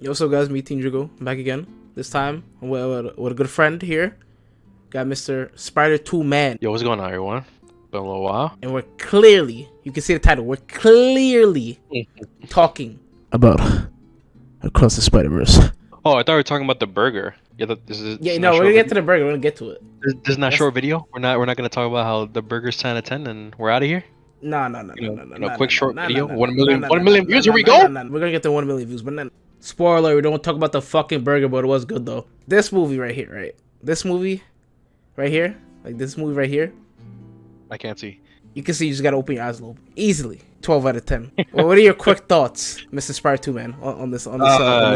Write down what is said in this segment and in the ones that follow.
Yo, what's up, guys? Me, tnjugo, back again. This time, with a good friend here. Got Mr. Spider 2 Man. Yo, what's going on, everyone? Been a little while. And we're clearly, you can see the title, we're clearly talking about Across the Spider-Verse. Oh, I thought we were talking about the burger. Yeah, this is. Yeah, This no, not we're short gonna get to video. the burger. We're gonna get to it. This is not short video. We're not gonna talk about how the burger's 10 out of 10 and we're out of here. No, no, no, no, no, no, no, Quick no, short no, no, video. no, 1 no, million, no, 1 no, no, million no, views. Here no, we no, go. no. We're gonna get to 1 million views, but then spoiler, we don't talk about the fucking burger, but it was good though. This movie right here, right? This movie right here, like this movie right here. I can't see. You can see you just gotta open your eyes a little. Easily, 12 out of 10. Well, what are your quick thoughts, Mr. Spider 2 Man, on this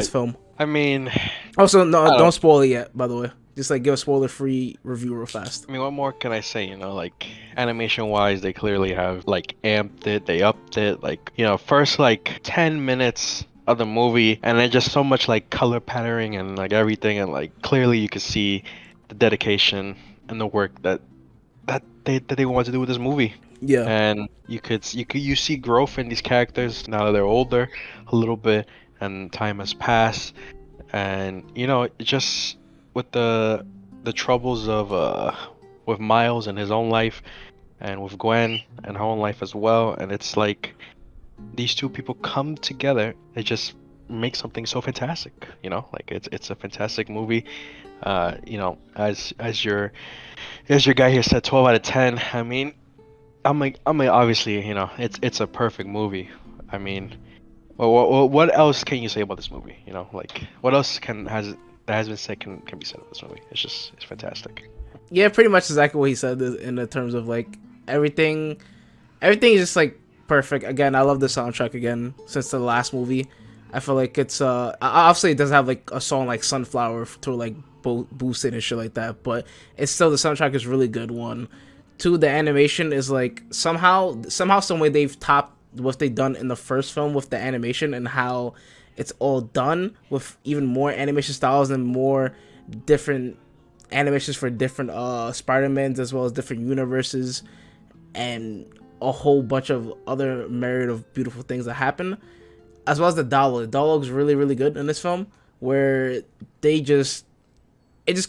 film? I mean, Also, no, I don't don't. spoil it yet. By the way, just like give a spoiler-free review real fast. I mean, what more can I say? Like animation-wise, they clearly have like amped it. They upped it. Like first like 10 minutes of the movie, and then just so much like color patterning and like everything, and like clearly you could see the dedication and the work that they wanted to do with this movie. Yeah, And you see growth in these characters now that they're older a little bit, and time has passed, and it just with the troubles of with Miles and his own life, and with Gwen and her own life as well, and it's like these two people come together. It just makes something so fantastic. Like it's a fantastic movie. As your guy here said, 12 out of 10. I mean, I'm like obviously, it's a perfect movie. I mean, what else can you say about this movie? Like what else that has been said can be said about this movie? It's fantastic. yeah, pretty much exactly what he said in the terms of like everything. Everything is just like perfect. Again, I love the soundtrack again since the last movie. I feel like it's obviously it doesn't have like a song like Sunflower to like boost it and shit like that, but it's still the soundtrack is really good. One, two, the animation is like somehow some way they've topped what they done in the first film with the animation and how it's all done with even more animation styles and more different animations for different Spider-Mans as well as different universes and a whole bunch of other myriad of beautiful things that happen, as well as the dialogue. The dialogue's really, really good in this film, where it just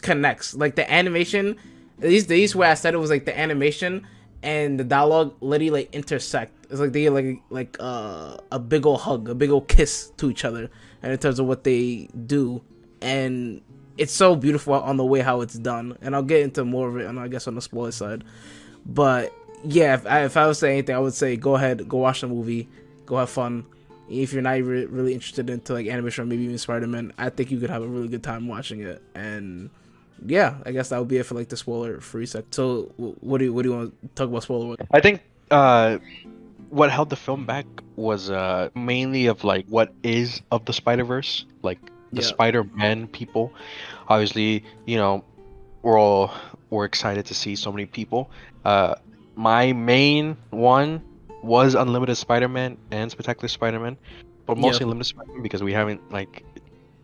connects. Like the animation, at least the way I said it was like the animation and the dialogue literally like intersect. It's like they get a big old hug, a big old kiss to each other, and in terms of what they do, and it's so beautiful on the way how it's done. And I'll get into more of it, and I guess on the spoiler side, but yeah, if I was saying anything, I would say go ahead, go watch the movie, go have fun. If you're not really interested into like animation or maybe even Spider-Man, I think you could have a really good time watching it. And yeah, I guess that would be it for like the spoiler-free sec. So what do you want to talk about spoiler? I think what held the film back was mainly of like what is of the Spider-Verse, like the Yeah, Spider-Man people. Obviously, we're excited to see so many people. My main one was Unlimited Spider-Man and Spectacular Spider-Man, but yeah, mostly Unlimited Spider-Man because we haven't like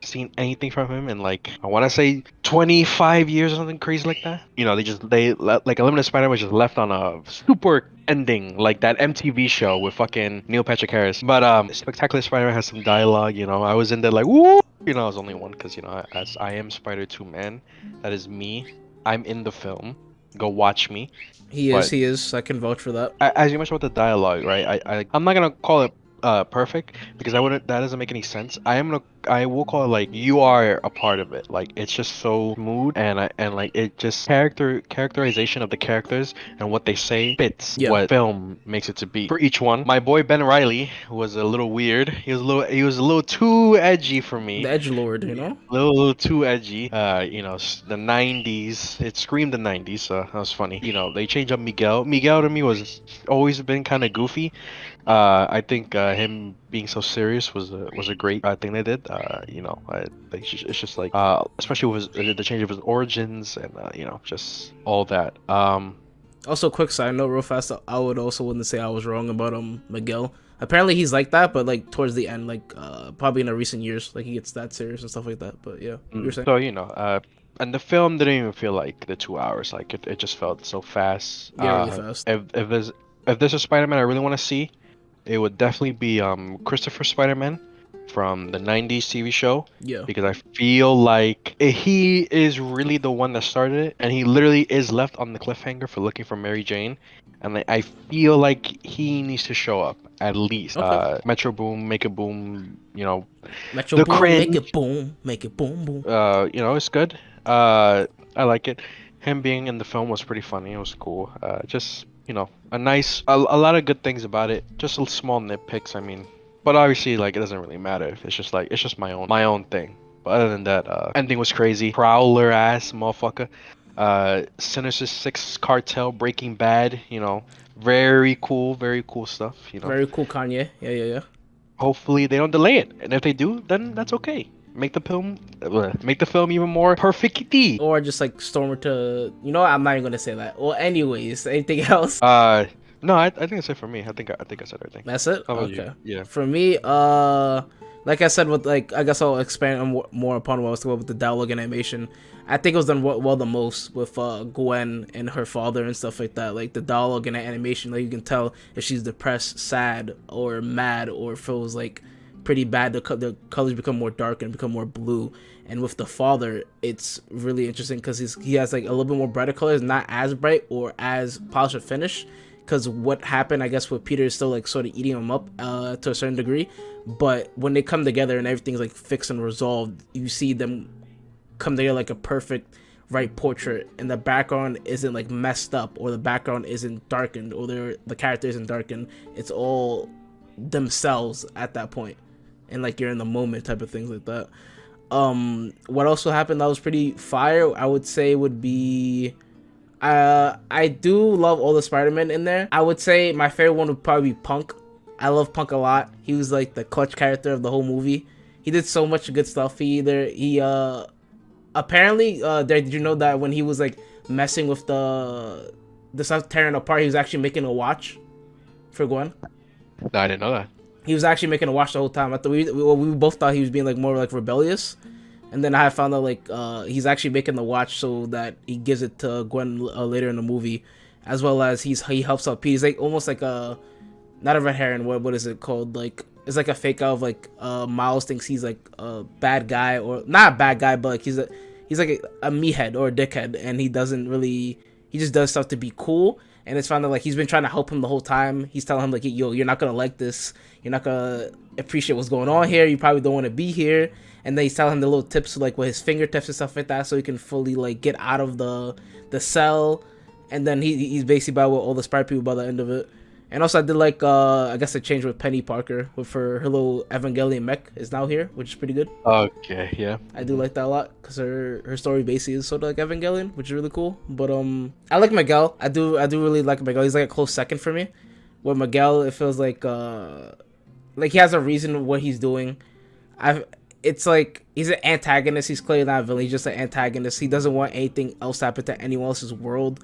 seen anything from him in like I want to say 25 years or something crazy like that. Like Unlimited Spider-Man was just left on a super ending like that MTV show with fucking Neil Patrick Harris. But Spectacular Spider-Man has some dialogue. I was in there like woo. I was only one because as I am Spider 2 Man, that is me. I'm in the film. Go watch me. he is. But He is. I can vouch for that. as you mentioned about the dialogue, right? I'm not gonna call it perfect because that doesn't make any sense. I will call it like you are a part of it. Like it's just so smooth, and like it just characterization of the characters and what they say fits Yeah, what film makes it to be for each one. My boy Ben Riley was a little weird. He was a little too edgy for the me. Edge Lord. You Yeah, know. little too edgy. The 90s. It screamed the 90s, so that was funny. They changed up Miguel. Miguel to me was always been kind of goofy. I think him being so serious was a great thing they did. It's just like especially with the change of his origins and just all that. Also, quick side note, real fast. I would also want to say I was wrong about Miguel. Apparently, he's like that, but like towards the end, like probably in the recent years, like he gets that serious and stuff like that. But yeah, you were saying. So and the film didn't even feel like the 2 hours. Like it just felt so fast. Yeah, really fast. If there's a Spider-Man I really want to see, it would definitely be Christopher Spider-Man. from the 90s TV show Yeah. because I feel like he is really the one that started it, and he literally is left on the cliffhanger for looking for Mary Jane. And I feel like he needs to show up at least. Okay. Metro Boom, Make It Boom, Metro the Boom, make cringe. it boom, make it boom boom. It's good. I like it. Him being in the film was pretty funny. It was cool. Just a lot of good things about it. Just a small nitpicks. I mean, but obviously, like, it doesn't really matter. It's just my own thing. But other than that, ending was crazy. Prowler ass motherfucker. Sinister Six Cartel, Breaking Bad. Very cool stuff. Very cool, Kanye. Yeah, yeah, yeah. Hopefully they don't delay it, and if they do, then that's okay. Make the film even more perfecty. Or just like Stormer to, I'm not even gonna say that. Well, anyways, anything else? No, I think that's it for me. I think I said everything. That's it. How about Okay. you? Yeah. For me, like I said, with like, I guess I'll expand on more upon what I was talking about with the dialogue and animation. I think it was done well the most with Gwen and her father and stuff like that. Like the dialogue and the animation, like you can tell if she's depressed, sad, or mad, or feels like pretty bad. The colors become more dark and become more blue. And with the father, it's really interesting because he has like a little bit more brighter colors, not as bright or as polished or finished. Because what happened, I guess, with Peter is still like sort of eating him up to a certain degree. But when they come together and everything's like fixed and resolved, you see them come together like a perfect right portrait, and the background isn't like messed up, or the background isn't darkened, or the character isn't darkened. It's all themselves at that point, and like you're in the moment type of things like that. What also happened that was pretty fire, I would say, would be I do love all the Spider-Man in there. I would say my favorite one would probably be Punk. I love Punk a lot. He was like the clutch character of the whole movie. He did so much good stuff. He apparently did you know that when he was like messing with the stuff tearing apart, he was actually making a watch for Gwen. No, I didn't know that. He was actually making a watch the whole time. I thought we both thought he was being like more like rebellious, and then I found out like he's actually making the watch so that he gives it to Gwen later in the movie, as well as he helps out Pete. He's like almost like a not a red herring. What is it called? Like it's like a fake out of like Miles thinks he's like a bad guy, or not a bad guy, but like he's like a meathead or a dickhead, and he just does stuff to be cool. And it's found that like he's been trying to help him the whole time. He's telling him like, yo, you're not gonna like this. You're not gonna appreciate what's going on here. You probably don't want to be here. And then he's telling him the little tips like with his fingertips and stuff like that, so he can fully like get out of the cell. And then he's basically by with all the Spider people by the end of it. And also I did like I guess a change with Penny Parker with her little Evangelion mech is now here, which is pretty good. Okay, yeah. I do like that a lot because her story basically is sort of like Evangelion, which is really cool. But I like Miguel. I do really like Miguel. He's like a close second for me. With Miguel, it feels like he has a reason what he's doing. It's like he's an antagonist. He's clearly not a villain. He's just an antagonist. He doesn't want anything else to happen to anyone else's world,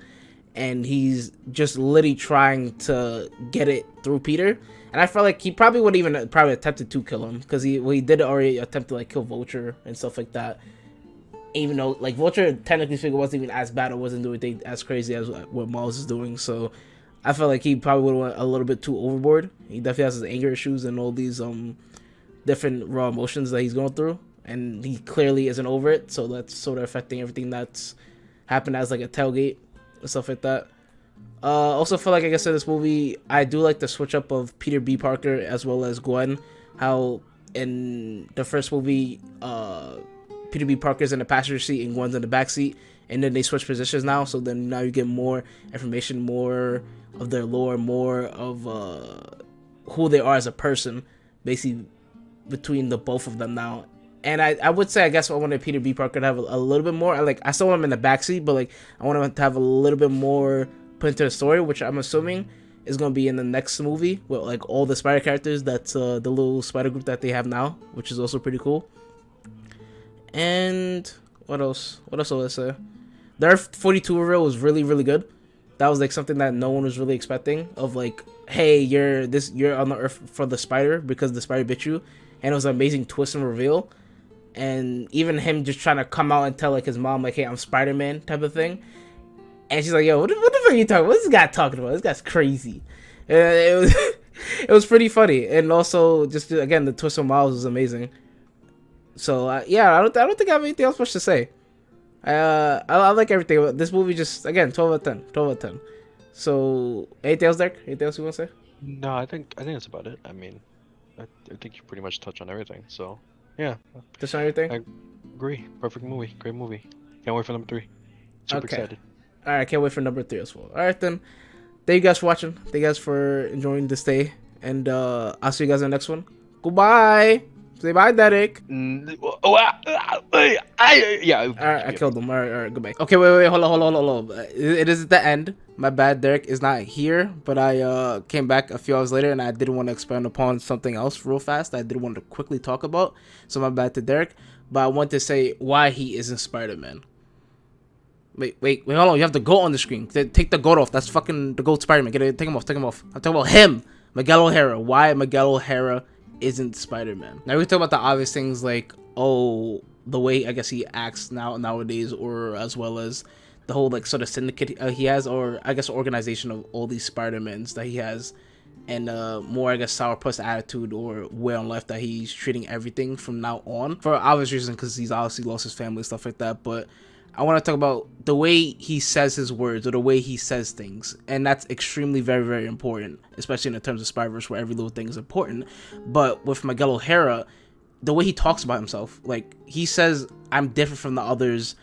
and he's just literally trying to get it through Peter. And I felt like he probably would even probably attempted to kill him because he did already attempt to like kill Vulture and stuff like that. Even though like Vulture technically speaking wasn't even as bad or wasn't doing anything as crazy as what Miles is doing. So I felt like he probably would have went a little bit too overboard. He definitely has his anger issues and all these different raw emotions that he's going through, and he clearly isn't over it. So that's sort of affecting everything that's happened as like a tailgate and stuff like that. Also feel like I guess in this movie I do like the switch up of Peter B. Parker as well as Gwen. How in the first movie Peter B. Parker's in the passenger seat and Gwen's in the back seat, and then they switch positions now, so then now you get more information, more of their lore, more of who they are as a person, basically between the both of them now. And I would say I guess I wanted Peter B. Parker to have a little bit more. I still want him in the backseat, but like I want him to have a little bit more put into the story, which I'm assuming is gonna be in the next movie with like all the Spider characters. That's the little Spider group that they have now, which is also pretty cool. And what else? What else will I say? The Earth 42 reveal was really really good. That was like something that no one was really expecting. Of like, hey, you're on the Earth for the Spider because the Spider bit you, and it was an amazing twist and reveal. And even him just trying to come out and tell like his mom like, hey, I'm Spider-Man type of thing. And she's like, yo, what the fuck are you talking about? What's this guy talking about? This guy's crazy. It It was pretty funny, and also just again the twist of Miles was amazing. So yeah, I don't think I have anything else much to say. I like everything. This movie just again 12 out of 10, 12 out of 10. So anything else, Derek? Anything else you want to say? No, I think that's about it. I mean, I think you pretty much touched on everything. So, yeah, Just on everything. I agree. Perfect movie. Great movie. Can't wait for number 3. Super Okay. excited. All right, can't wait for number 3 as well. All right then. Thank you guys for watching. Thank you guys for enjoying this day, and I'll see you guys in the next one. Goodbye. Say bye, Derek. Yeah. Alright, I killed him. Alright, goodbye. Okay, wait, hold on. It is the end. My bad, Derek is not here, but I came back a few hours later and I didn't want to expand upon something else real fast. I did want to quickly talk about, so my bad to Derek. But I want to say why he isn't Spider-Man. Wait, hold on. You have the goat on the screen. Take the goat off. That's fucking the goat Spider-Man. Take him off. I'm talking about him, Miguel O'Hara. Why Miguel O'Hara isn't Spider-Man? Now we talk about the obvious things like, oh, the way I guess he acts nowadays, or as well as the whole like sort of syndicate he has, or I guess organization of all these Spider-Mans that he has, and more I guess sourpuss attitude or way on life that he's treating everything from now on for obvious reasons because he's obviously lost his family, stuff like that. But I want to talk about the way he says his words or the way he says things, and that's extremely very, very important, especially in the terms of Spider-Verse where every little thing is important. But with Miguel O'Hara, the way he talks about himself, like he says, I'm different from the others,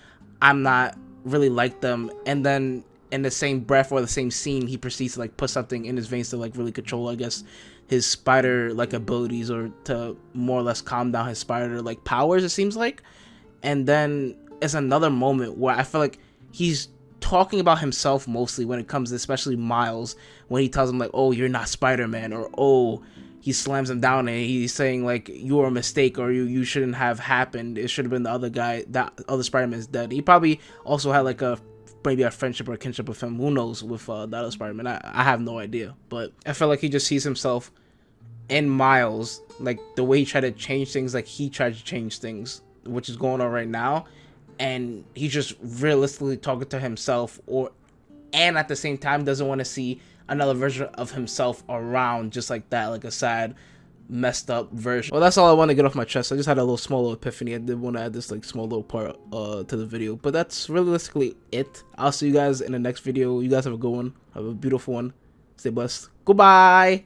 I'm not really like them, and then in the same breath or the same scene, he proceeds to like put something in his veins to like really control, I guess, his spider like abilities, or to more or less calm down his spider like powers, it seems like. And then it's another moment where I feel like he's talking about himself mostly when it comes to especially Miles, when he tells him like, oh, you're not Spider-Man, or oh, he slams him down and he's saying like, you're a mistake, or you shouldn't have happened, it should have been the other guy, that other Spider-Man's dead. He probably also had like maybe a friendship or a kinship with him, who knows, with that other Spider-Man. I have no idea, but I feel like he just sees himself in Miles, like the way he tried to change things, like he tried to change things, which is going on right now, and he's just realistically talking to himself, and at the same time doesn't want to see another version of himself around just like that, like a sad, messed up version. Well, that's all I want to get off my chest. I just had a little small little epiphany. I did want to add this like small little part to the video, but that's realistically it. I'll see you guys in the next video. You guys have a good one. Have a beautiful one. Stay blessed. Goodbye.